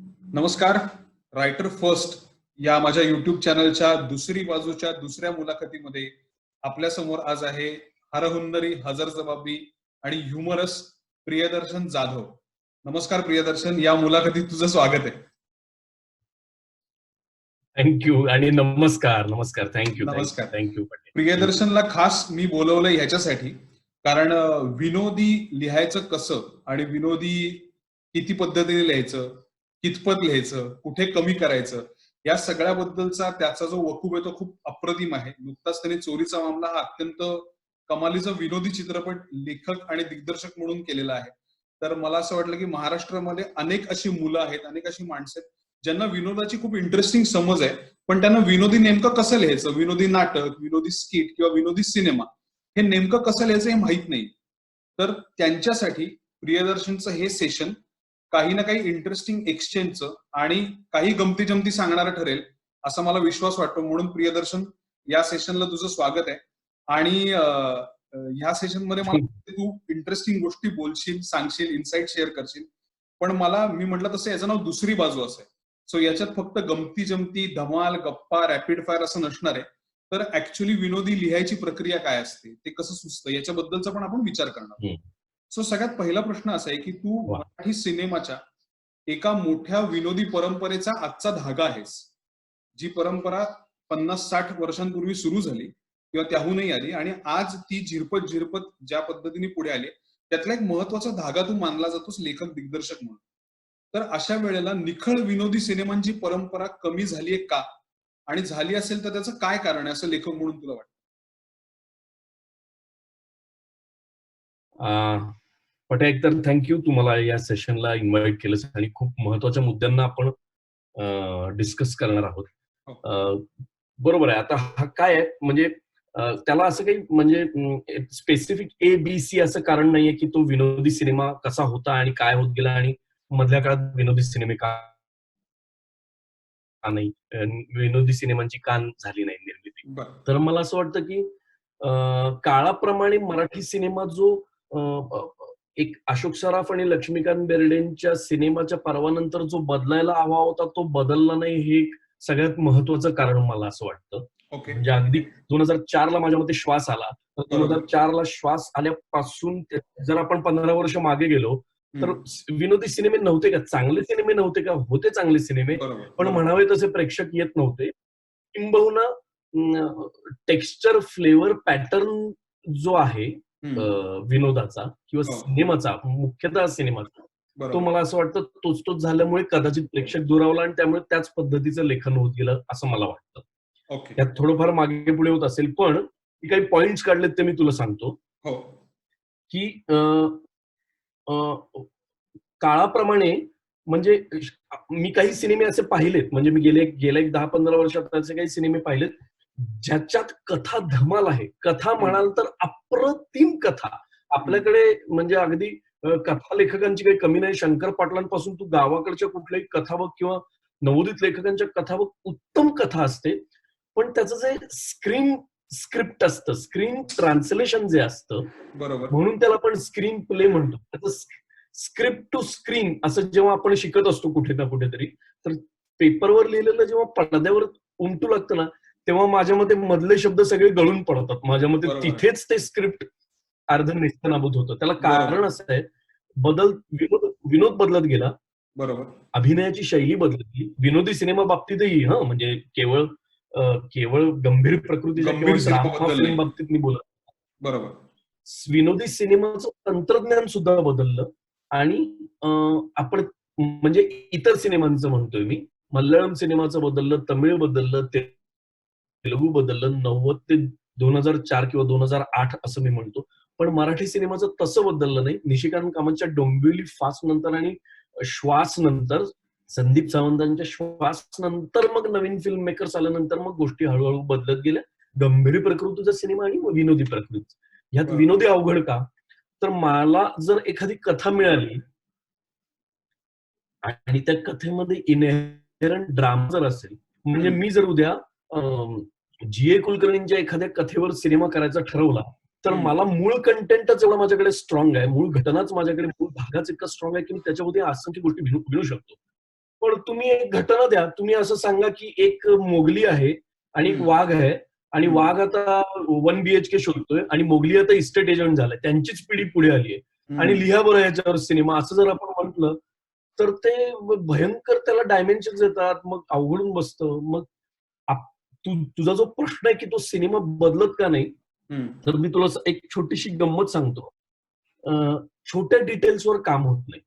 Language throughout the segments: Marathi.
नमस्कार. रायटर फर्स्ट या माझ्या युट्यूब चॅनलच्या दुसरी बाजूच्या दुसऱ्या मुलाखतीमध्ये आपल्या समोर आज आहे हरहुन्नरी, हजरजबाबी आणि ह्युमरस प्रियदर्शन जाधव. नमस्कार प्रियदर्शन, या मुलाखतीत तुझं स्वागत आहे. थँक्यू आणि नमस्कार. नमस्कार. थँक्यू. नमस्कार. थँक्यू. प्रियदर्शनला खास मी बोलवलं ह्याच्यासाठी कारण विनोदी लिहायचं कसं आणि विनोदी किती पद्धतीने लिहायचं, कितपत लिहायचं, कुठे कमी करायचं, या सगळ्याबद्दलचा त्याचा जो वकूब आहे तो खूप अप्रतिम आहे. नुकताच त्याने चोरीचा मामला हा अत्यंत कमालीचा विनोदी चित्रपट लेखक आणि दिग्दर्शक म्हणून केलेला आहे. तर मला असं वाटलं की महाराष्ट्रामध्ये अनेक अशी मुलं आहेत, अनेक अशी माणसं आहेत ज्यांना विनोदाची खूप इंटरेस्टिंग समज आहे, पण त्यांना विनोदी नेमकं कसं लिहायचं, विनोदी नाटक, विनोदी स्किट किंवा विनोदी सिनेमा हे नेमकं कसं लिहायचं हे माहित नाही. तर त्यांच्यासाठी प्रियदर्शनचं हे सेशन काही ना काही इंटरेस्टिंग एक्सचेंजचं आणि काही गमती जमती सांगणारं ठरेल असा मला विश्वास वाटतो. म्हणून प्रियदर्शन, या सेशनला तुझं स्वागत आहे. आणि ह्या सेशन मध्ये मला तू इंटरेस्टिंग गोष्टी बोलशील, सांगशील, इन्साइट शेअर करशील. पण मी म्हटलं तसं याचं नाव दुसरी बाजू असं आहे. सो याच्यात फक्त गमती जमती, धमाल, गप्पा, रॅपिड फायर असं नसणार आहे. तर ऍक्च्युअली विनोदी लिहायची प्रक्रिया काय असते, ते कसं सुचतं, याच्याबद्दलचा पण आपण विचार करणार. सो सगळ्यात पहिला प्रश्न असा आहे की तू मराठी सिनेमाच्या एका मोठ्या विनोदी परंपरेचा आजचा धागा आहेस. जी परंपरा 50-60 वर्षांपूर्वी सुरू झाली किंवा त्याहूनही आली आणि आज ती झिरपत झिरपत ज्या पद्धतीने पुढे आली त्यातला एक महत्वाचा धागा तू मानला जातोस लेखक दिग्दर्शक म्हणून. तर अशा वेळेला निखळ विनोदी सिनेमांची परंपरा कमी झालीये का, आणि झाली असेल तर त्याचं काय कारण आहे असं लेखक म्हणून तुला वाटतं? पटे, तर थँक्यू, तुम्हाला या सेशनला इन्व्हाइट केलं आणि खूप महत्वाच्या मुद्द्यांना आपण डिस्कस करणार आहोत. बरोबर आहे. आता हा काय आहे, म्हणजे त्याला असं काही म्हणजे स्पेसिफिक A-B-C असं कारण नाहीये की तो विनोदी सिनेमा कसा होता आणि काय होत गेला आणि मधल्या काळात विनोदी सिनेमे का नाही, विनोदी सिनेमांची का झाली नाही निर्मिती. तर मला असं वाटतं की काळाप्रमाणे मराठी सिनेमा जो एक अशोक सराफ आणि लक्ष्मीकांत बेर्डेंच्या सिनेमाच्या पर्वानंतर जो बदलायला हवा होता तो बदलला नाही, हे सगळ्यात महत्वाचं कारण मला असं वाटतं. म्हणजे अगदी 2004 ला माझ्या मते श्वास आला, तर 2004 ला श्वास आल्यापासून जर आपण 15 वर्ष मागे गेलो तर विनोदी सिनेमे नव्हते का, चांगले सिनेमे नव्हते का, होते चांगले सिनेमे, पण म्हणावे तसे प्रेक्षक येत नव्हते. किंबहुना टेक्स्चर, फ्लेवर, पॅटर्न जो आहे विनोदाचा किंवा सिनेमाचा, मुख्यतः सिनेमाचा, तो मला असं वाटतं तोच झाल्यामुळे कदाचित प्रेक्षक दुरावला आणि त्यामुळे त्याच पद्धतीचं लेखन होत गेलं असं मला वाटतं. त्यात थोडंफार मागे पुढे होत असेल, पण काही पॉइंट्स काढलेत ते मी तुला सांगतो की काळाप्रमाणे म्हणजे मी काही सिनेमे असे पाहिलेत, म्हणजे मी गेल्या एक 10-15 वर्षात असे काही सिनेमे पाहिलेत ज्याच्यात कथा धमाल आहे. कथा म्हणाल तर अप्रतिम कथा आपल्याकडे, म्हणजे अगदी कथा लेखकांची काही कमी नाही. शंकर पाटलांपासून तू गावाकडच्या कुठल्याही कथा बघ किंवा नवोदित लेखकांच्या कथा बघ, उत्तम कथा असते. पण त्याचं जे स्क्रिप्ट असतं, स्क्रीन ट्रान्सलेशन जे असतं, म्हणून त्याला आपण स्क्रीन प्ले म्हणतो. त्याचं स्क्रिप्ट टू स्क्रीन असं जेव्हा आपण शिकत असतो कुठे ना कुठेतरी, तर पेपरवर लिहिलेलं जेव्हा पडद्यावर उमटू लागतं ना, तेव्हा माझ्या मते मधले शब्द सगळे गळून पडतात. माझ्या मते तिथेच ते स्क्रिप्ट अर्ध नेस्तनाबूत होतं. त्याला कारण असं आहे, विनोद बदलत गेला, बरोबर, अभिनयाची शैली बदलली. विनोदी सिनेमा बाबतीतही म्हणजे केवळ गंभीर प्रकृतीच्या फिल्म बाबतीत मी बोलत, बरोबर, विनोदी सिनेमाचं तंत्रज्ञान सुद्धा बदललं. आणि आपण म्हणजे इतर सिनेमांचं म्हणतोय मी, मल्याळम सिनेमाचं बदललं, तमिळ बदललं, तेलुगू बदललं, 90 ते 2004 किंवा 2008 असं मी म्हणतो. पण मराठी सिनेमाचं तसं बदललं नाही. निशिकांत कामतच्या डोंबिवली फास्ट नंतर आणि श्वास नंतर, संदीप सावंतांच्या श्वास नंतर मग नवीन फिल्म मेकर्स आल्यानंतर मग गोष्टी हळूहळू बदलत गेल्या. गंभीर प्रकृतीचा सिनेमा आणि विनोदी प्रकृती, ह्यात विनोदी अवघड का, तर मला जर एखादी कथा मिळाली आणि त्या कथेमध्ये इनहेरंट ड्रामा जर असेल, म्हणजे मी जर उद्या G.A. कुलकर्णींच्या एखाद्या कथेवर सिनेमा करायचा ठरवला, तर मला मूळ कंटेंटच एवढा माझ्याकडे स्ट्रॉंग आहे, मूळ घटनाच माझ्याकडे, मूळ भागाच इतका स्ट्रॉंग आहे की मी त्याच्यामध्ये असंख्य गोष्टी भिनू शकतो. पण तुम्ही एक घटना द्या, तुम्ही असं सांगा की एक मोगली आहे आणि एक वाघ आहे आणि वाघ आता 1 BHK शोधतोय आणि मोगली आता इस्टेट एजंट झालाय, त्यांचीच पिढी पुढे आली आहे आणि लिहा बरं याच्यावर सिनेमा, असं जर आपण म्हटलं तर ते भयंकर त्याला डायमेन्शन्स येतात, मग अवघडून बसतं. मग तुझा जो प्रश्न आहे की तो सिनेमा बदलत का नाही, तर मी तुला एक छोटीशी गंमत सांगतो. छोट्या डिटेल्सवर काम होत नाही,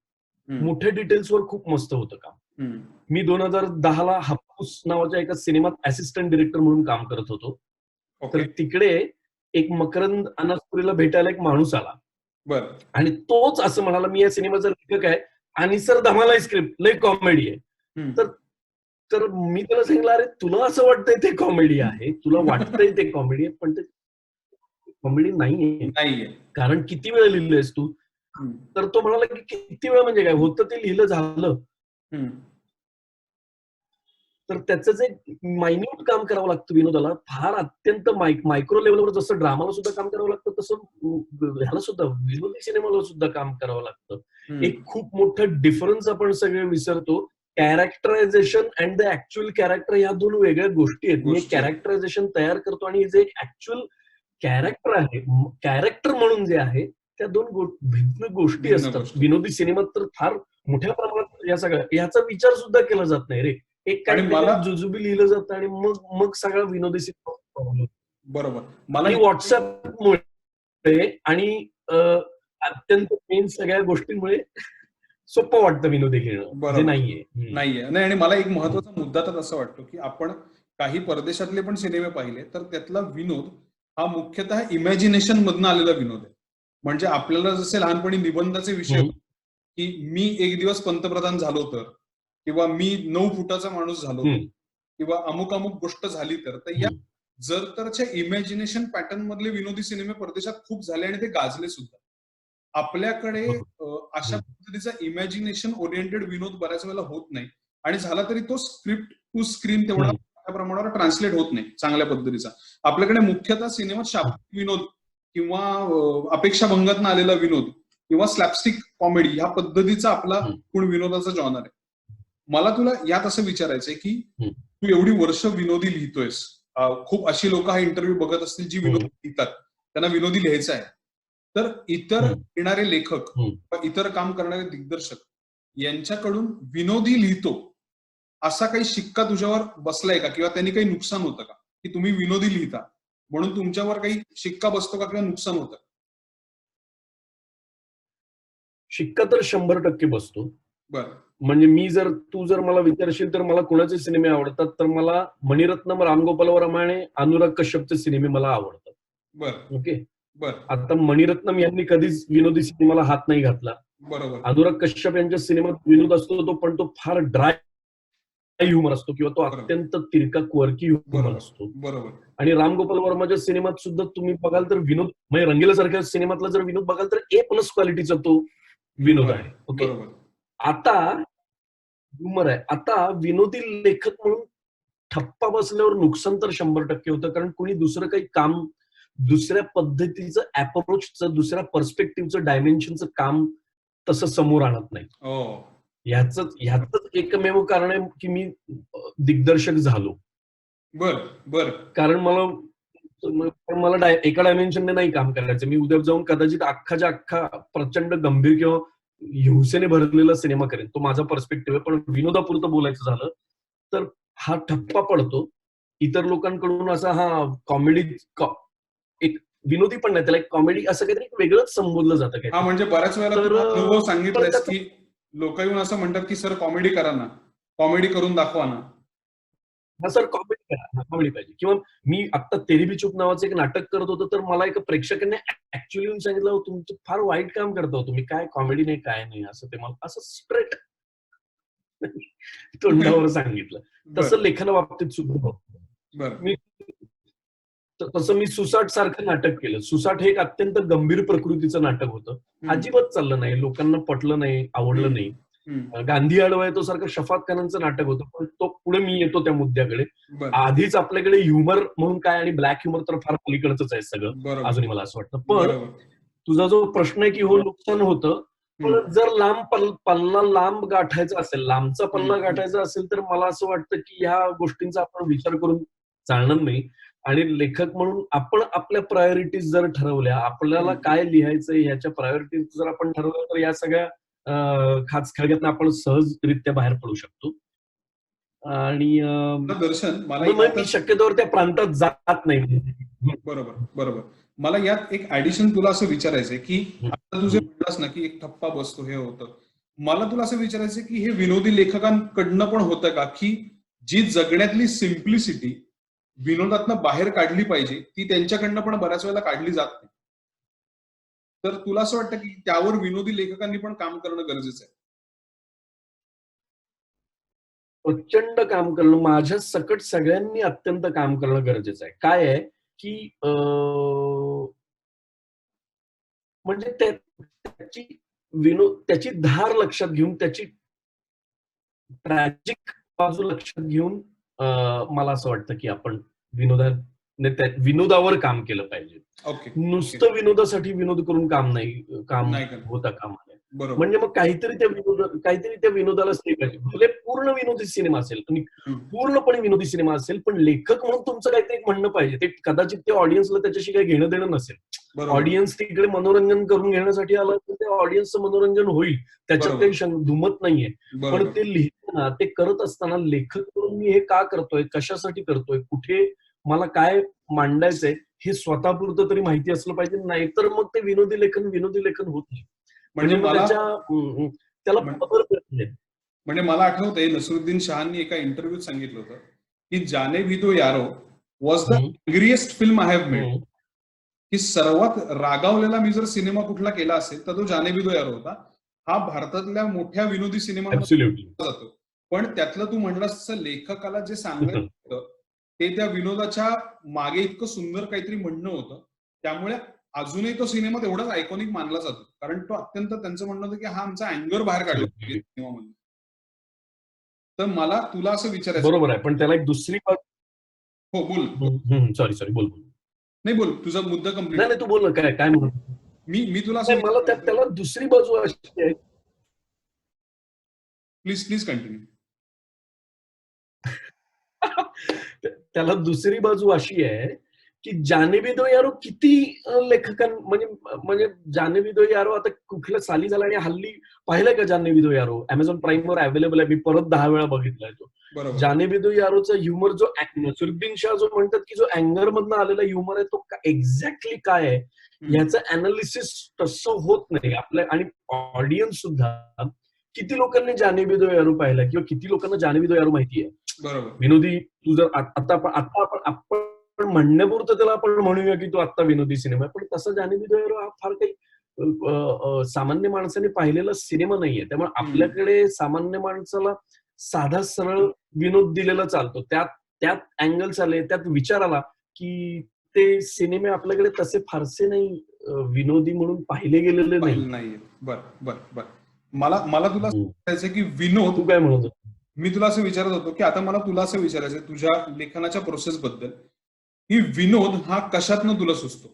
मोठ्या डिटेल्सवर खूप मस्त होतं काम. मी 2010ला हापूस नावाच्या एका सिनेमात असिस्टंट डिरेक्टर म्हणून काम करत होतो. तर तिकडे एक मकरंद अनासपुरीला भेटायला एक माणूस आला आणि तोच असं म्हणाला, मी या सिनेमाचा लेखक आहे आणि सर धमाल आहे, स्क्रिप्ट लय कॉमेडी आहे. तर मी त्याला सांगितलं, अरे तुला असं वाटतंय ते कॉमेडी आहे, तुला वाटतंय ते कॉमेडी आहे, पण ते कॉमेडी नाहीये. कारण किती वेळ लिहिलंयस तू? तर तो म्हणाला की किती वेळ म्हणजे काय, होतं ते लिहिलं झालं. तर त्याचं जे मायन्यूट काम करावं लागतं विनोदाला, फार अत्यंत मायक्रो लेवलवर जसं ड्रामाला सुद्धा काम करावं लागतं, तसं ह्याला सुद्धा विनोदी सिनेमाला सुद्धा काम करावं लागतं. एक खूप मोठं डिफरन्स आपण सगळे विसरतो. Characterisation and the actual character ह्या दोन वेगळ्या गोष्टी आहेत. मी कॅरेक्टरायझेशन तयार करतो आणि जे ऍक्च्युअल कॅरेक्टर आहे, कॅरेक्टर म्हणून जे आहे, त्या दोन भिन्न गोष्टी असतात. विनोदी सिनेमात तर फार मोठ्या प्रमाणात या सगळ्या ह्याचा विचार सुद्धा केला जात नाही रे. एक काही जुजुबी लिहिलं जातं आणि मग सगळा विनोदी सिनेमा. बरोबर. मला व्हॉट्सअपमुळे आणि अत्यंत मेन सगळ्या गोष्टींमुळे सोपं वाटतं विनोदी लिहिणं, जे नाहीये. आणि मला एक महत्वाचा मुद्दा तर असं वाटतो की आपण काही परदेशातले पण सिनेमे पाहिले तर त्यातला विनोद हा मुख्यतः इमॅजिनेशन मधनं आलेला विनोद आहे. म्हणजे आपल्याला जसे लहानपणी निबंधाचे विषय की मी एक दिवस पंतप्रधान झालो तर, किंवा मी 9 फुटाचा माणूस झालो किंवा अमुक गोष्ट झाली तर या जर तरच्या इमॅजिनेशन पॅटर्न मधले विनोदी सिनेमे परदेशात खूप झाले आणि ते गाजले सुद्धा. आपल्याकडे अशा पद्धतीचा इमॅजिनेशन ओरिएंटेड विनोद बऱ्याच वेळेला होत नाही आणि झाला तरी तो स्क्रिप्ट टू स्क्रीन तेवढा मोठ्या प्रमाणावर ट्रान्सलेट होत नाही चांगल्या पद्धतीचा. आपल्याकडे मुख्यतः सिनेमात शाब्दिक विनोद किंवा अपेक्षाभंगातून आलेला विनोद किंवा स्लॅपस्टिक कॉमेडी ह्या पद्धतीचा आपला एकूण विनोदाचा जॉनर आहे. मला तुला यात असं विचारायचंय की तू एवढी वर्ष विनोदी लिहितोयस, खूप अशी लोक हा इंटरव्ह्यू बघत असतील जी विनोदी लिहितात, त्यांना विनोदी लिहायचं आहे, तर इतर येणारे लेखक किंवा इतर काम करणारे दिग्दर्शक यांच्याकडून विनोदी लिहितो असा काही शिक्का तुझ्यावर बसलाय का, किंवा त्यांनी काही नुकसान होतं का की तुम्ही विनोदी लिहिता म्हणून तुमच्यावर काही शिक्का बसतो का किंवा नुकसान होतं? शिक्का तर 100% बसतो. बरं. म्हणजे तू जर मला विचारशील तर मला कोणाचे सिनेमे आवडतात, तर मला मणिरत्नम, रामगोपाल वर्माने, अनुराग कश्यपचे सिनेमे मला आवडतात. बरं. ओके. बरं. आता मणिरत्नम यांनी कधीच विनोदी सिनेमाला हात नाही घातला. बरोबर. अनुराग कश्यप यांच्या सिनेमात विनोद असतो तो, पण तो फार ड्राय ह्युमर असतो किंवा तो अत्यंत तिरका क्वर्की ह्युमर असतो. बरोबर. आणि रामगोपाल वर्माच्या सिनेमात सुद्धा तुम्ही बघाल तर विनोद, म्हणजे रंगीलासारख्या सिनेमातला जर विनोद बघाल तर A+ क्वालिटीचा तो विनोद आहे. ओके. आता ह्युमर आहे. आता विनोदी लेखक म्हणून ठप्पा बसल्यावर नुकसान तर 100% होतं, कारण कोणी दुसरं काही काम, दुसऱ्या पद्धतीचं अप्रोचचं, दुसऱ्या पर्स्पेक्टिव्हचं, डायमेन्शनचं काम तसं समोर आणत नाही. ह्याच एकमेव कारण आहे की मी दिग्दर्शक झालो. बर. कारण मला एका डायमेन्शनने नाही काम करायचं. मी उद्या जाऊन कदाचित अख्खाच्या अख्खा प्रचंड गंभीर किंवा हिंसेने भरलेला सिनेमा करेन. तो माझा पर्स्पेक्टिव्ह आहे. पण विनोदापुरतं बोलायचं झालं तर हा ठप्पा पडतो. इतर लोकांकडून असा हा कॉमेडी, एक विनोदी पण नाही, त्याला एक कॉमेडी असं काहीतरी वेगळंच संबोधलं जातं. हा, म्हणजे बऱ्याच वेळेला अनुभव सांगितलायस की लोक येऊन असं म्हणतात की सर कॉमेडी करा ना, कॉमेडी करून दाखवा ना. हा सर कॉमेडी करा, कॉमेडी पाहिजे. किंवा मी आता तेरी भी चूप नावाचं एक नाटक करत होतो, तर मला एका प्रेक्षकाने ऍक्च्युअली सांगितलं, तुमचं फार वाईट काम करता तुम्ही, काय कॉमेडी नाही काय नाही, असं ते मला असं स्ट्रेट तोंडावर सांगितलं. तसं लेखना बाबतीत सुद्धा तसं मी सुसाट सारखं नाटक केलं. सुसाट हे एक अत्यंत गंभीर प्रकृतीचं नाटक होतं. अजिबात चाललं नाही, लोकांना पटलं नाही, आवडलं नाही. गांधी आडवा तो सारखं शफात खानांचं नाटक होतं, पण तो पुढे मी येतो त्या मुद्द्याकडे. आधीच आपल्याकडे ह्युमर म्हणून काय आणि ब्लॅक ह्युमर तर फार पलीकडचंच आहे सगळं अजूनही, मला असं वाटतं. पण तुझा जो प्रश्न आहे की हो नुकसान होतं, पण जर पल्ला लांब गाठायचा असेल, लांबचा पल्ला गाठायचा असेल, तर मला असं वाटतं की ह्या गोष्टींचा आपण विचार करून चालणार नाही. आणि लेखक म्हणून आपण आपल्या प्रायोरिटीज जर ठरवल्या, आपल्याला काय लिहायचंय ह्याच्या प्रायोरिटीज जर आपण ठरवल्या, तर या सगळ्या खाचखळग्यातनं आपण सहजरित्या बाहेर पडू शकतो. आणि दर्शन मला मग मी शक्यतोवर त्या प्रांतात जात नाही. बरोबर बरोबर. मला यात एक ऍडिशन तुला असं विचारायचंय की आता तू जे म्हणलास ना की एक ठप्पा बसतो हे होतं, मला तुला असं विचारायचं की हे विनोदी लेखकांकडनं पण होतं का की जी जगण्यातली सिम्प्लिसिटी विनोदातनं बाहेर काढली पाहिजे ती त्यांच्याकडनं पण बऱ्याच वेळेला काढली जात नाही. तर तुला असं वाटतं की त्यावर विनोदी लेखकांनी पण काम करणं गरजेचं आहे? प्रचंड काम करणं, माझ्या सकट सगळ्यांनी अत्यंत काम करणं गरजेचं आहे. काय आहे की म्हणजे त्याची त्याची धार लक्षात घेऊन, त्याची ट्रॅजिक बाजू लक्षात घेऊन मला असं वाटतं की आपण विनोदावर काम केलं पाहिजे. नुसतं विनोदासाठी विनोद करून काम होता कामा नये. म्हणजे मग काहीतरी त्या विनोदाला स्टे पाहिजे. भले पूर्ण विनोदी सिनेमा असेल, तुम्ही पूर्णपणे विनोदी सिनेमा असेल, पण लेखक म्हणून तुमचं काहीतरी म्हणणं पाहिजे. ते कदाचित ते ऑडियन्सला त्याच्याशी काही घेणं देणं नसेल. ऑडियन्स तिकडे मनोरंजन करून घेण्यासाठी आलं तर ते ऑडियन्सचं मनोरंजन होईल, त्याच्यात काही दुमत नाहीये. पण ते लिहिताना, ते करत असताना लेखक म्हणून मी हे का करतोय, कशासाठी करतोय, कुठे मला काय मांडायचंय हे स्वतःपुरतं तरी माहिती असलं पाहिजे. नाहीतर मग ते विनोदी लेखन होत नाही. म्हणजे त्याला म्हणजे मला आठवतंय नसरुद्दीन शहांनी एका इंटरव्ह्यूत सांगितलं होतं की जाने Bhi Do Yaaro was the angriest film I have made. की सर्वात रागावलेला मी जर सिनेमा कुठला केला असेल तर तो जाने भी दो यारो होता. हा भारतातल्या मोठ्या विनोदी सिनेमामध्ये जातो. पण त्यातलं तू म्हणलास तसं लेखकाला जे सांगायचं होतं ते त्या विनोदाच्या मागे इतकं सुंदर काहीतरी म्हणणं होतं. त्यामुळे अजूनही तो सिनेमा तेवढाच आयकॉनिक मानला जातो. कारण तो अत्यंत त्यांचं म्हणणं होतं की हा आमचा अँगर बाहेर काढला सिनेमामध्ये. तर मला तुला असं विचारायचं. बरोबर आहे, पण त्याला एक दुसरी हो बोल. सॉरी बोल. नाही बोल, तुझा मुद्दा कंप्लीट. नाही तू बोल ना, काय म्हणत. मी तुला मला त्याला दुसरी बाजू अशी आहे. Please continue. त्याला दुसरी बाजू अशी आहे की जाने भी दो यारो किती म्हणजे जाने भी दो यारो आता कुठल्या साली झाला आणि हल्ली पाहिलंय का जाने भी दो यारो? अमेझॉन प्राईमवर अवेलेबल आहे. मी परत 10 वेळा बघितलाय तो. जाने भी दो यारोचा ह्युमर जो नसरुद्दीन शाह जो म्हणतात की जो अँगर मधनं आलेला ह्युमर आहे तो एक्झॅक्टली काय आहे याचं अनालिसिस तसं होत नाही आपल्या. आणि ऑडियन्स सुद्धा किती लोकांनी जाने भी दो यारो पाहिला किंवा किती लोकांना जाने भी दो यारो माहिती आहे. विनोदी तू जर आता आपण म्हणण्यापुरतं त्याला आपण म्हणूया की तो आत्ता विनोदी सिनेमा आहे, पण तसा जाने भी दो यारो हा फार काही सामान्य माणसाने पाहिलेला सिनेमा नाहीये. त्यामुळे आपल्याकडे सामान्य माणसाला साधा सरळ विनोद दिलेला चालतो. त्यात अँगल्स आले, त्यात विचार आला की ते सिनेमे आपल्याकडे तसे फारसे नाही विनोदी म्हणून पाहिले गेलेले नाही. बर. मला तुला सांगायचं की विनोद, तू काय म्हणत होता? मी तुला असं विचारत होतो की आता मला तुला असं विचारायचं तुझ्या लेखनाच्या प्रोसेस बद्दल की विनोद हा कशातनं तुला सुचतो?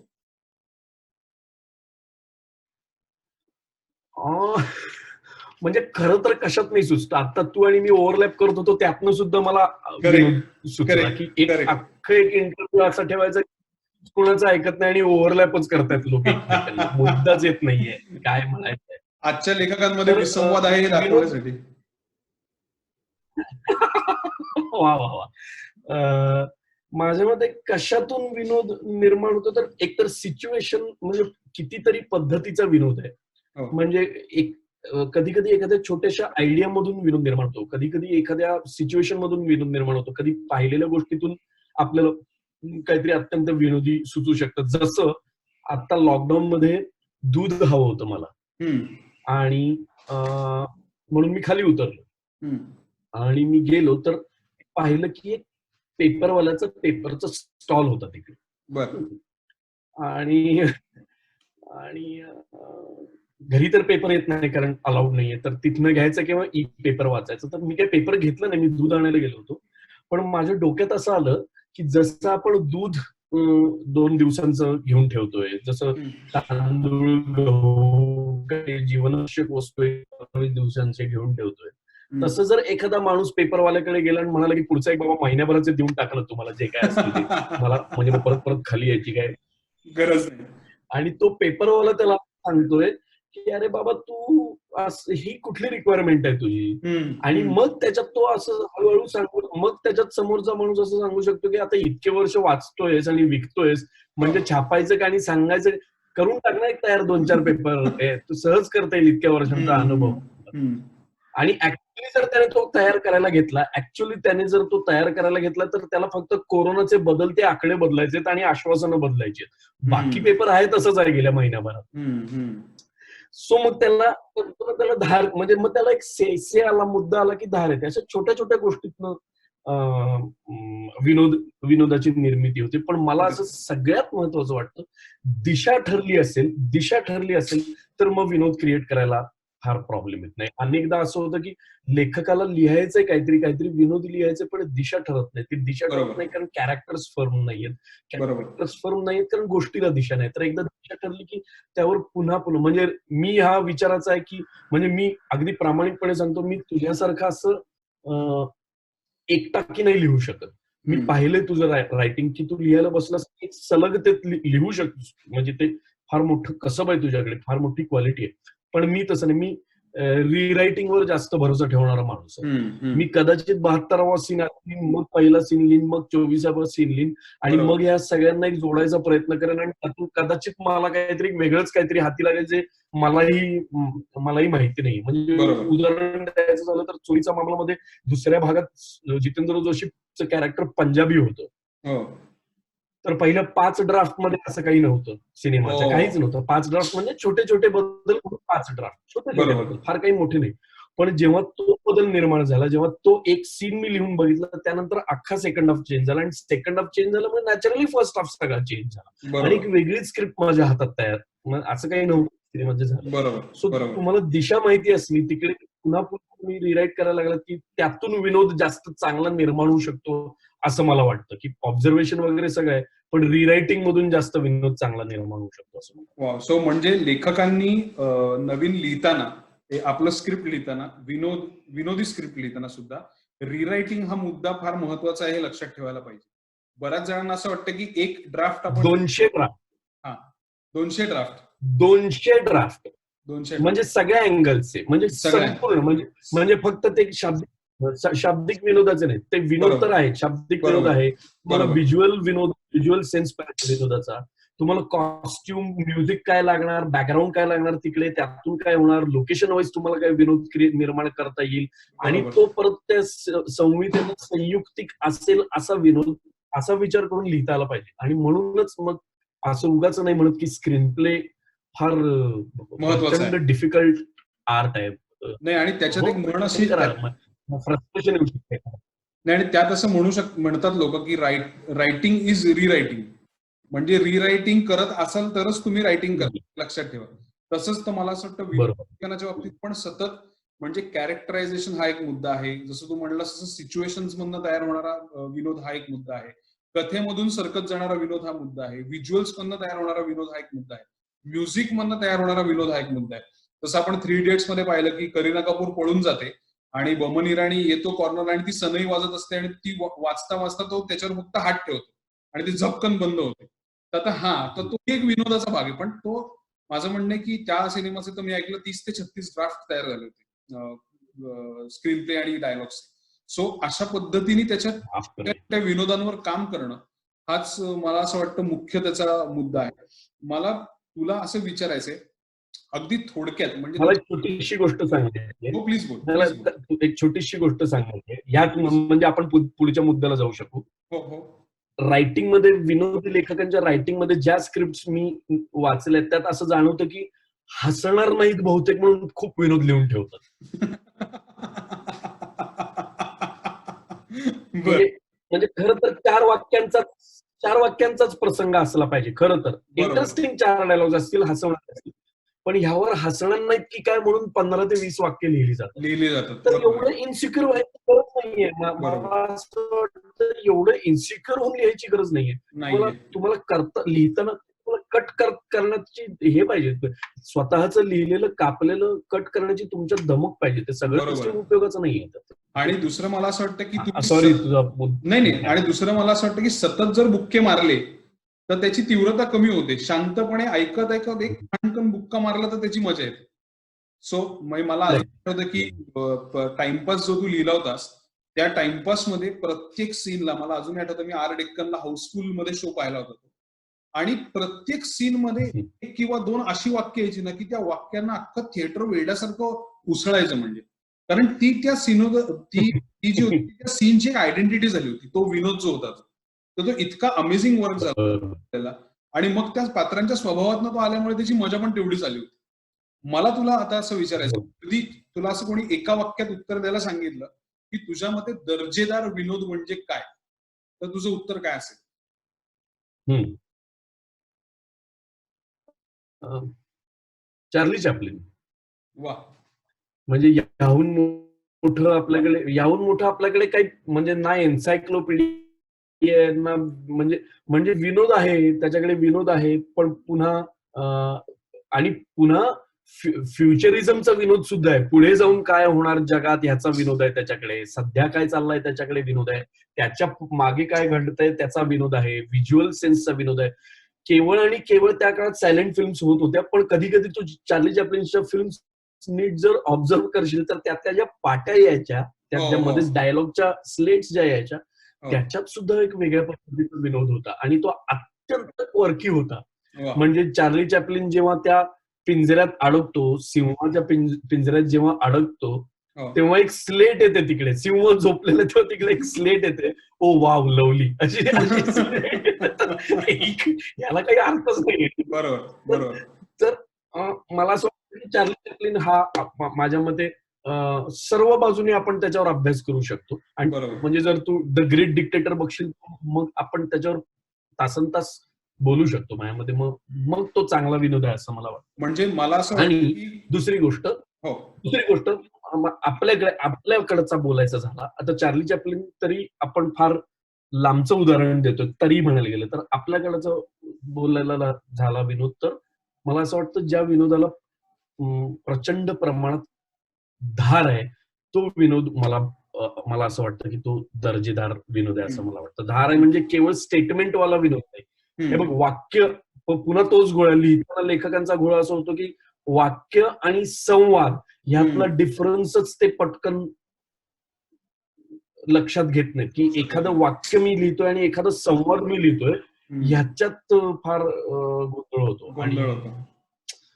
म्हणजे खरं तर कशात नाही सुचतं. आता तू आणि मी ओव्हरलॅप करत होतो त्यातनं सुद्धा मला सुचला की एक इंटरव्ह्यू असा ठेवायचा कोणाचं ऐकत नाही आणि ओव्हरलॅपच करतायत लोक एकमेकांना. मुद्दाच येत नाहीये काय म्हणायचंय. आजच्या लेखकांमध्ये विसंवाद आहे हे दाखवण्यासाठी. वा. माझ्या मते कशातून विनोद निर्माण होतो तर एकतर सिच्युएशन म्हणजे कितीतरी पद्धतीचा विनोद आहे. म्हणजे कधी कधी एखाद्या छोट्याशा आयडिया मधून विनोद निर्माण होतो, कधी कधी एखाद्या सिच्युएशन मधून विनोद निर्माण होतो, कधी पाहिलेल्या गोष्टीतून आपल्याला काहीतरी अत्यंत विनोदी सुचू शकतं. जसं आता लॉकडाऊन मध्ये दूध हवं होतं मला आणि म्हणून मी खाली उतरलो आणि मी गेलो तर पाहिलं की एक पेपरवाल्याचा पेपरचा स्टॉल होता तिकडे. आणि घरी तर पेपर येत नाही कारण अलाउड नाहीये, तर तिथनं घ्यायचं किंवा ई पेपर वाचायचं. तर मी काही पेपर घेतलं नाही, मी दूध आणायला गेलो होतो. पण माझ्या डोक्यात असं आलं की जसं आपण दूध 2 दिवसांचं घेऊन ठेवतोय, जसं तांदूळ, गहू, काही जीवनावश्यक वस्तू 20 दिवसांचे घेऊन ठेवतोय. तसं जर एखादा माणूस पेपरवाल्याकडे गेला आणि म्हणाला की पुढचा एक बाबा महिन्याभराचे देऊन टाकलं तुम्हाला जे काय असतील ते, मला म्हणजे मग परत परत खाली यायची काय गरज नाही. आणि तो पेपरवाला त्याला सांगतोय की अरे बाबा तू ही कुठली रिक्वायरमेंट आहे तुझी, आणि मग त्याच्यात तो असं हळूहळू सांगू, मग त्याच्यात समोरचा माणूस असं सांगू शकतो की आता इतके वर्ष वाचतोयस आणि विकतोयस म्हणजे छापायचं का आणि सांगायचं, करून टाकणार एक तयार 2-4 पेपर, तू सहज करता येईल इतक्या वर्षांचा अनुभव. आणि ऍक्च्युअली जर त्याने जर तो तयार करायला घेतला तर त्याला फक्त कोरोनाचे बदलते आकडे बदलायचे आणि आश्वासनं बदलायची, बाकी पेपर आहे तसंच आहे गेल्या महिन्याभरात. सो मग त्याला धार, म्हणजे मग त्याला एक से आला, मुद्दा आला की धार येते. अशा छोट्या छोट्या गोष्टीतनं विनोदाची निर्मिती होते. पण मला असं सगळ्यात महत्वाचं वाटतं, दिशा ठरली असेल तर मग विनोद क्रिएट करायला फार प्रॉब्लेम येत नाही. अनेकदा असं होतं की लेखकाला लिहायचंय काहीतरी विनोदी लिहायचं, पण दिशा ठरत नाही. ती दिशा ठरत नाही कारण कॅरेक्टर्स फर्म नाहीयेत, कारण गोष्टीला दिशा नाही. तर एकदा दिशा ठरली की त्यावर पुन्हा म्हणजे मी हा विचाराचा आहे की, म्हणजे मी अगदी प्रामाणिकपणे सांगतो, मी तुझ्यासारखं असं एकटाकी नाही लिहू शकत. मी पाहिलंय तुझं रायटिंग की तू लिहायला बसलास की सलग ते लिहू शकतोस, म्हणजे ते फार मोठं कसब आहे तुझ्याकडे, फार मोठी क्वालिटी आहे. पण मी तसं नाही, मी रिरायटिंग वर जास्त भरोसा ठेवणारा माणूस आहे. मी कदाचित 72वा सीन मग पहिला सीन लिहीन, मग 24वा सीन लिहीन आणि मग या सगळ्यांना एक जोडायचा प्रयत्न करेन आणि त्यातून कदाचित मला काहीतरी वेगळंच काहीतरी हाती लागेल जे मलाही माहिती नाही. म्हणजे उदाहरण द्यायचं झालं तर चोरीचा मामलामध्ये दुसऱ्या भागात जितेंद्र जोशीचं कॅरेक्टर पंजाबी होतं. तर पहिल्या 5 ड्राफ्ट मध्ये असं काही नव्हतं, सिनेमाच्या काहीच नव्हतं. 5 ड्राफ्ट म्हणजे छोटे छोटे बदल करून 5 ड्राफ्ट, छोटे छोटे बदल, फार काही मोठे नाही. पण जेव्हा तो बदल निर्माण झाला, जेव्हा तो एक सीन मी लिहून बघितला, त्यानंतर अख्खा सेकंड हाफ चेंज झाला आणि सेकंड हाफ चेंज झाला म्हणजे नॅचरली फर्स्ट हाफ सगळा चेंज झाला आणि एक वेगळीच स्क्रिप्ट माझ्या हातात तयार. मग असं काही नव्हतं सिनेमाचं झालं. सो तुम्हाला दिशा माहिती असली, तिकडे पुन्हा तुम्ही रिराईट करायला लागला की त्यातून विनोद जास्त चांगला निर्माण होऊ शकतो असं मला वाटतं, की ऑब्झर्वेशन वगैरे सगळं आहे, पण रिरायटिंग मधून जास्त विनोद चांगला निर्माण होऊ शकतो असं. सो म्हणजे लेखकांनी नवीन लिहिताना, आपलं स्क्रिप्ट लिहिताना, विनोदी स्क्रिप्ट लिहिताना सुद्धा रिरायटिंग हा मुद्दा फार महत्वाचा आहे हे लक्षात ठेवायला पाहिजे. बऱ्याच जणांना असं वाटतं की एक ड्राफ्ट आपण 200 ड्राफ्ट म्हणजे सगळ्या अँगलचे, म्हणजे संपूर्ण, म्हणजे फक्त ते शाब्दिक विनोदाचे नाही, ते विनोद तर आहे, शाब्दिक विनोद आहे, तुम्हाला व्हिज्युअल सेन्स पाहिजे विनोदाचा, तुम्हाला कॉस्ट्युम, म्युझिक काय लागणार, बॅकग्राऊंड काय लागणार तिकडे, त्यातून काय होणार, लोकेशन वाईज तुम्हाला काय विनोद निर्माण करता येईल आणि तो परत त्या संहितेनं संयुक्तिक असेल असा विनोद, असा विचार करून लिहिता आला पाहिजे. आणि म्हणूनच मग असं उगाच नाही म्हणत की स्क्रीन प्ले फार महत्वाचा डिफिकल्ट आर्ट आहे. नाही, आणि त्याच्यात एक म्हण अशी फ्रस्ट्रेशन येऊ शकते. नाही, आणि त्यात असं म्हणतात लोक की रायटिंग इज रिरायटिंग, म्हणजे रिरायटिंग करत असाल तरच तुम्ही रायटिंग करा, लक्षात ठेवा. तसंच तर मला असं वाटतं विज्ञानाच्या बाबतीत पण सतत, म्हणजे कॅरेक्टरायझेशन हा एक मुद्दा आहे, जसं तू म्हणलास तसं सिच्युएशन्स मधनं तयार होणारा विनोद हा एक मुद्दा आहे, कथेमधून सरकत जाणारा विनोद हा मुद्दा आहे, व्हिज्युअल्स मधनं तयार होणारा विनोद हा एक मुद्दा आहे, म्युझिक मधनं तयार होणारा विनोद हा एक मुद्दा आहे. तसं आपण 3 इडियट्स मध्ये पाहिलं की करीना कपूर पळून जाते आणि बमन इराणी येतो कॉर्नर आणि ती सनई वाजत असते आणि ती वाचता वाचता तो त्याच्यावर फक्त हात ठेवतो आणि ती झपकन बंद होते. तर तो एक विनोदाचा भाग आहे. पण तो, माझं म्हणणं आहे की त्या सिनेमाचे तर मी ऐकलं 30 ते 36 ड्राफ्ट तयार झाले होते, स्क्रीन प्ले आणि डायलॉग्स. सो अशा पद्धतीने त्याच्या विनोदांवर काम करणं हाच मला असं वाटतं मुख्य त्याचा मुद्दा आहे. मला तुला असं विचारायचंय अगदी थोडक्यात, म्हणजे मला एक छोटीशी गोष्ट सांगायची, प्लीज बोल. एक छोटीशी गोष्ट सांगायची, यात म्हणजे आपण पुढच्या मुद्द्याला जाऊ शकू. रायटिंग मध्ये, विनोदी लेखकांच्या रायटिंग मध्ये ज्या स्क्रिप्ट मी वाचल्या त्यात असं जाणवतं की हसणार नाहीत बहुतेक म्हणून खूप विनोद लिहून ठेवतात. म्हणजे खरं तर 4 वाक्यांचाच प्रसंग असला पाहिजे. खरं तर इंटरेस्टिंग 4 डायलॉग असतील, हसवणार असतील, पण ह्यावर हसणार नाहीत की काय म्हणून 15 ते 20 वाक्य लिहिली जातात. लिहिले जातात. तर बरोबर एवढं इन्सिक्युअर व्हायची गरज नाहीये. बरोबर. मला असं वाटतं एवढं इन्सिक्युअर होऊन लिहायची गरज नाहीये. नाहीये. तुम्हाला लिहिताना तुम्हाला कट करण्याची हे पाहिजे. स्वतःच लिहिलेलं कापलेलं कट करण्याची तुमच्यात धमक पाहिजे. ते सगळं बरोबर. सिस्टम उपयोगाचं नाहीये. आणि दुसरं मला असं वाटतं की तुम्ही सॉरी तुझा नाही आणि दुसरं मला असं वाटतं की सतत जर बुक्के मारले तर त्याची तीव्रता कमी होते. शांतपणे ऐकत ऐकत एक खानकन बुक्का मारला तर त्याची मजा येते. सो मला अजून आठवतं की टाइमपास जो तू लिहिला होतास त्या टाइमपास मध्ये प्रत्येक सीनला मला अजून आठवतं, मी आर डेक्कनला हाऊसफुल मध्ये शो पाहिला होता तो. आणि प्रत्येक सीन मध्ये 1 किंवा 2 अशी वाक्य यायची ना की त्या वाक्यांना अख्खं थिएटर वेड्यासारखं उसळायचं. म्हणजे कारण ती त्या ती जी होती त्या सीनची एक आयडेंटिटी झाली होती. तो विनोद जो होता तर तो इतका अमेझिंग वर्क झाला त्याला. आणि मग त्या पात्रांच्या स्वभावातनं तो आल्यामुळे त्याची मजा पण तेवढीच आली होती. मला तुला आता असं विचारायचं, कधी तुला असं कोणी एका वाक्यात उत्तर द्यायला सांगितलं की तुझ्या मते दर्जेदार विनोद म्हणजे काय, तर तुझं उत्तर काय असेल? Charlie Chaplin. वा. म्हणजे याहून मोठं आपल्याकडे काही म्हणजे ना एन्सायक्लोपीडिया ना म्हणजे विनोद आहे, त्याच्याकडे विनोद आहे, पण पुन्हा आणि पुन्हा फ्युचरिझमचा विनोद सुद्धा आहे. पुढे जाऊन काय होणार जगात ह्याचा विनोद आहे त्याच्याकडे. सध्या काय चाललंय त्याच्याकडे विनोद आहे. त्याच्या मागे काय घडतंय त्याचा विनोद आहे. व्हिज्युअल सेन्सचा विनोद आहे. केवळ आणि केवळ त्या काळात सायलेंट फिल्म्स होत होत्या, पण कधी कधी तू चार्ली चॅप्लिनच्या फिल्म्स नीट जर ऑब्झर्व्ह करशील तर त्यातल्या ज्या पाट्या यायच्या, त्याच्या मध्ये डायलॉगच्या स्लेट्स ज्या यायच्या, त्याच्यात सुद्धा एक वेगळ्या पद्धतीचा विनोद होता आणि तो अत्यंत वर्की होता. म्हणजे चार्ली चॅप्लिन जेव्हा त्या पिंजऱ्यात अडकतो, सिंहाच्या पिंजऱ्यात जेव्हा अडकतो, तेव्हा एक स्लेट येते तिकडे. सिंह झोपलेला तेव्हा तिकडे एक स्लेट येते. ओ वाव लवली अशी याला काही अर्थच नाहीये. बरोबर. तर मला असं वाटतं की चार्ली चॅप्लिन हा माझ्या मते सर्व बाजूने आपण त्याच्यावर अभ्यास करू शकतो. आणि म्हणजे जर तू द ग्रेट डिक्टेटर बघशील मग आपण त्याच्यावर तासनतास बोलू शकतो. माझ्यामध्ये मग तो चांगला विनोद आहे असं मला वाटतं. म्हणजे मला असं आणि दुसरी गोष्ट आपल्याकडचा बोलायचा झाला, आता चार्ली चॅप्लिन तरी आपण फार लांबचं उदाहरण देतो तरी म्हणायला गेलं तर आपल्याकडचं बोलायला झाला विनोद, तर मला असं वाटतं ज्या विनोदाला प्रचंड प्रमाणात धार आहे तो विनोद मला असं वाटतं की तो दर्जेदार विनोद आहे असं मला वाटतं. धार आहे म्हणजे केवळ स्टेटमेंटवाला विनोद नाही. हे बघ, वाक्य पुन्हा तोच घोळा लिहिताना लेखकांचा घोळा असं होतो की वाक्य आणि संवाद ह्यातला डिफरन्सच ते पटकन लक्षात घेत नाहीत की एखादं वाक्य मी लिहितोय आणि एखादा संवाद मी लिहितोय ह्याच्यात फार गोंधळ होतो. आणि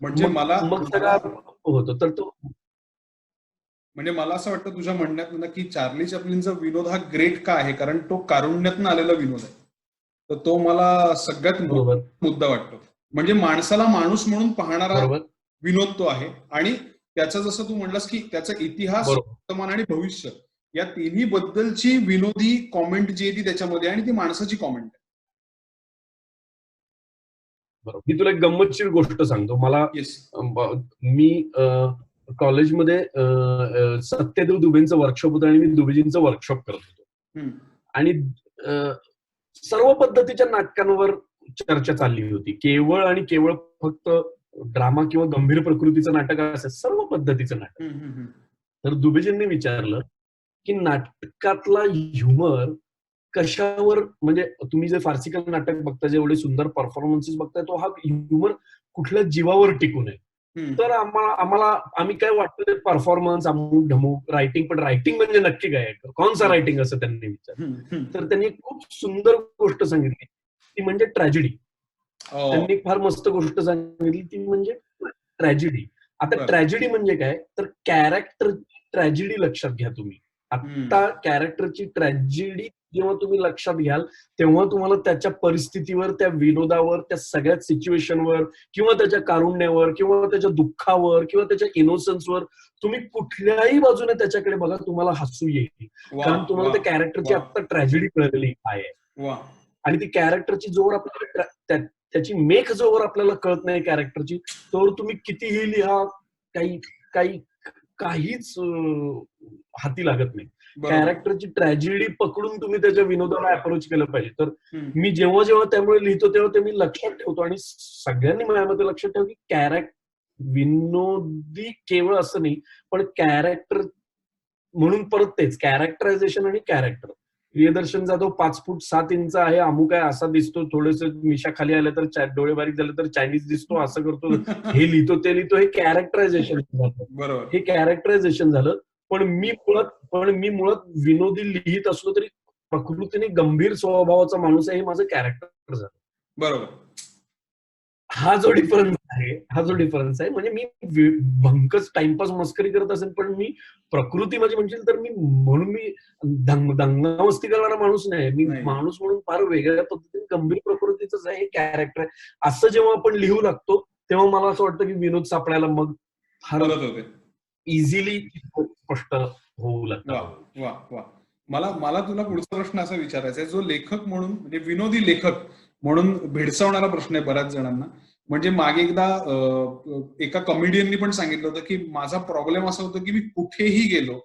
म्हणजे मग सगळा होतो. तर तो म्हणजे मला असं वाटतं तुझ्या म्हणण्यात की चार्ली चॅप्लिनचा विनोद हा ग्रेट का आहे, कारण तो कारुण्यातनं आलेला विनोद आहे. तर तो मला सगळ्यात मुद्दा वाटतो. म्हणजे माणसाला माणूस म्हणून पाहणारा विनोद तो आहे. आणि त्याचा जसं तू म्हणलास की त्याचा इतिहास, वर्तमान आणि भविष्य या तिन्ही बद्दलची विनोदी कॉमेंट जी आहे ती त्याच्यामध्ये आणि ती माणसाची कॉमेंट आहे. बरोबर. मी तुला एक गंमतशीर गोष्ट सांगतो. मी कॉलेजमध्ये सत्यदेव दुबेंचं वर्कशॉप होतं आणि मी दुबेजींचं वर्कशॉप करत होतो. आणि सर्व पद्धतीच्या नाटकांवर चर्चा चालली होती. केवळ आणि केवळ फक्त ड्रामा किंवा गंभीर प्रकृतीचं नाटक असेल, सर्व पद्धतीचं नाटक. तर दुबेजींनी विचारलं की नाटकातला ह्युमर कशावर, म्हणजे तुम्ही जे फार्सिकल नाटक बघता, जेवढे सुंदर परफॉर्मन्सेस बघताय, तो हा ह्युमर कुठल्या जीवावर टिकून आहे. तर आम्ही काय वाटतं ते परफॉर्मन्स, अमुक ढमुक, रायटिंग, पण रायटिंग म्हणजे नक्की काय, कोणचा रायटिंग असं त्यांनी विचारलं. तर त्यांनी खूप सुंदर गोष्ट सांगितली ती म्हणजे ट्रॅजेडी. त्यांनी फार मस्त गोष्ट सांगितली ती म्हणजे ट्रॅजेडी. आता ट्रॅजेडी म्हणजे काय, तर कॅरेक्टर ट्रॅजेडी लक्षात घ्या तुम्ही. आता कॅरेक्टरची ट्रॅजेडी जेव्हा तुम्ही लक्षात घ्याल तेव्हा तुम्हाला त्याच्या परिस्थितीवर, त्या विनोदावर, त्या सगळ्या सिच्युएशनवर किंवा त्याच्या कारुण्यावर किंवा त्याच्या दुःखावर किंवा त्याच्या इनोसन्सवर तुम्ही कुठल्याही बाजूने त्याच्याकडे बघा, तुम्हाला हसू येईल. कारण तुम्हाला त्या कॅरेक्टरची आता ट्रॅजेडी कळलेली आहे. आणि ती कॅरेक्टरची जोर आपल्याला त्याची मेख जोवर आपल्याला कळत नाही कॅरेक्टरची, तोवर तुम्ही कितीही लिहा, काही काही काहीच हाती लागत नाही. बरोबर. कॅरेक्टरची ट्रॅजेडी पकडून तुम्ही त्याच्या विनोदाला अप्रोच केलं पाहिजे. तर हम्म. मी जेव्हा जेव्हा त्यामुळे लिहितो तेव्हा ते मी लक्षात ठेवतो, आणि सगळ्यांनी माझ्यामध्ये लक्षात ठेव की विनोदी केवळ असं नाही, पण कॅरेक्टर म्हणून परत तेच कॅरेक्टरायझेशन आणि कॅरेक्टर. प्रियदर्शन जाधव 5'7" आहे, अमुक आहे, असा दिसतो, थोडेसे मिशा खाली आल्या तर डोळे बारीक झाले तर चायनीज दिसतो, असं करतो, हे लिहितो ते लिहितो, हे कॅरेक्टरायझेशन झालं. बरोबर. हे कॅरेक्टरायझेशन झालं. पण मी मुळात विनोदी लिहित असलो तरी प्रकृतीने गंभीर स्वभावाचा माणूस आहे, हे माझं कॅरेक्टर झालं. बरोबर. हा जो डिफरन्स आहे, म्हणजे मी भंकच टाइमपास मस्करी करत असेल, पण मी प्रकृती माझी म्हणशील तर म्हणून मी दंगामस्ती करणारा माणूस नाही. मी नाही. माणूस म्हणून फार वेगळ्या पद्धतीने गंभीर प्रकृतीच आहे, हे कॅरेक्टर आहे. असं जेव्हा आपण लिहू लागतो तेव्हा मला असं वाटतं की विनोद सापडायला मग फार मदत होते. इझिली स्पष्ट होऊ वा लागतं. वा वा. मला तुला पुढचा प्रश्न असा विचारायचा आहे, जो लेखक म्हणून म्हणजे विनोदी लेखक म्हणून भेडसावणारा प्रश्न आहे बऱ्याच जणांना. म्हणजे मागे एकदा एका कॉमेडियननी पण सांगितलं होतं की माझा प्रॉब्लेम असा होता की मी कुठेही गेलो,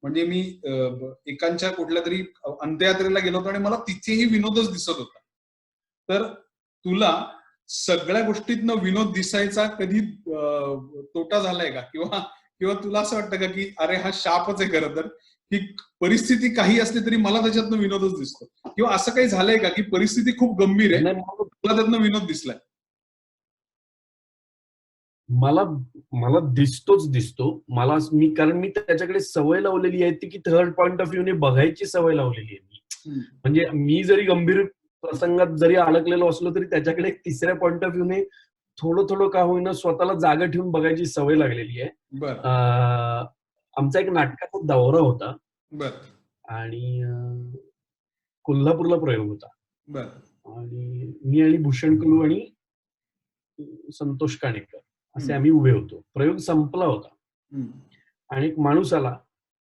म्हणजे मी एकांच्या कुठल्या तरी अंत्ययात्रेला गेलो होतो आणि मला तिथेही विनोदच दिसत होता. तर तुला सगळ्या गोष्टीतनं विनोद दिसायचा कधी तोटा झालाय का, किंवा तुला असं वाटतं का की अरे हा शापच आहे खरं तर, की परिस्थिती काही असली तरी मला त्याच्यातनं विनोदच दिसतो, किंवा असं काही झालंय का की परिस्थिती खूप गंभीर आहे, तुला त्यातनं विनोद दिसलाय? मला दिसतो. कारण मी त्याच्याकडे सवय लावलेली आहे ती की थर्ड पॉइंट ऑफ व्ह्यूने बघायची सवय लावलेली आहे मी. म्हणजे मी जरी गंभीर प्रसंगात जरी अडकलेलो असलो तरी त्याच्याकडे एक तिसऱ्या पॉइंट ऑफ व्ह्यूने थोडं का होईना स्वतःला जागा ठेवून बघायची सवय लागलेली आहे. आमचा एक नाटकाचा दौरा होता आणि कोल्हापूरला प्रयोग होता, आणि मी आणि भूषण कुलू आणि संतोष काणेकर असे आम्ही उभे होतो. प्रयोग संपला होता आणि एक माणूस आला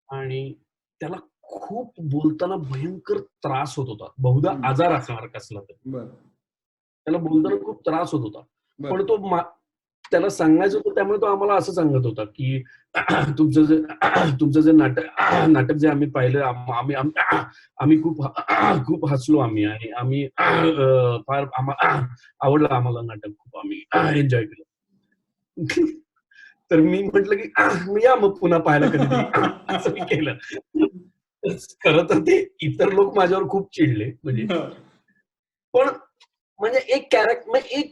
आणि त्याला खूप बोलताना भयंकर त्रास होत होता. बहुधा आजार असणार कसला तरी. त्याला बोलताना खूप त्रास होत होता. पण त्याला सांगायचं होतं, त्यामुळे तो आम्हाला असं सांगत होता की तुमचं जे नाटक जे आम्ही पाहिलं, आम्ही खूप हसलो आम्ही, आणि आम्ही फार आवडलं आम्हाला नाटक, खूप आम्ही एन्जॉय केलं. तर मी म्हटलं की या मग पुन्हा पाहायला कधीतरी, असं मी केलं. खरं तर ते इतर लोक माझ्यावर खूप चिडले, म्हणजे पण म्हणजे एक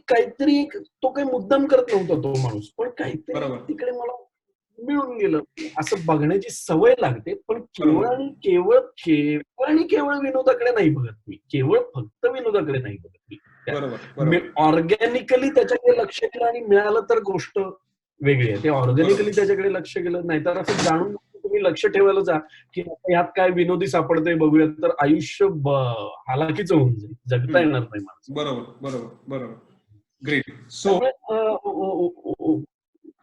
काहीतरी तो काही मुद्दाम करत नव्हता तो माणूस, पण काहीतरी तिकडे मला मिळून गेलं. असं बघण्याची सवय लागते, पण केवळ विनोदाकडे नाही बघत मी, फक्त विनोदाकडे नाही बघत मी. ऑर्गॅनिकली त्याच्याकडे लक्ष केलं आणि मिळालं तर गोष्ट वेगळी आहे. ते ऑर्गॅनिकली त्याच्याकडे लक्ष केलं, नाहीतर असं जाणून तुम्ही लक्ष ठेवायला जा की ह्यात काय विनोदी सापडतंय बघूयात, तर आयुष्य हालाकीचं होऊन जाईल, जगता येणार नाही माणसं. बरोबर. ग्रेट.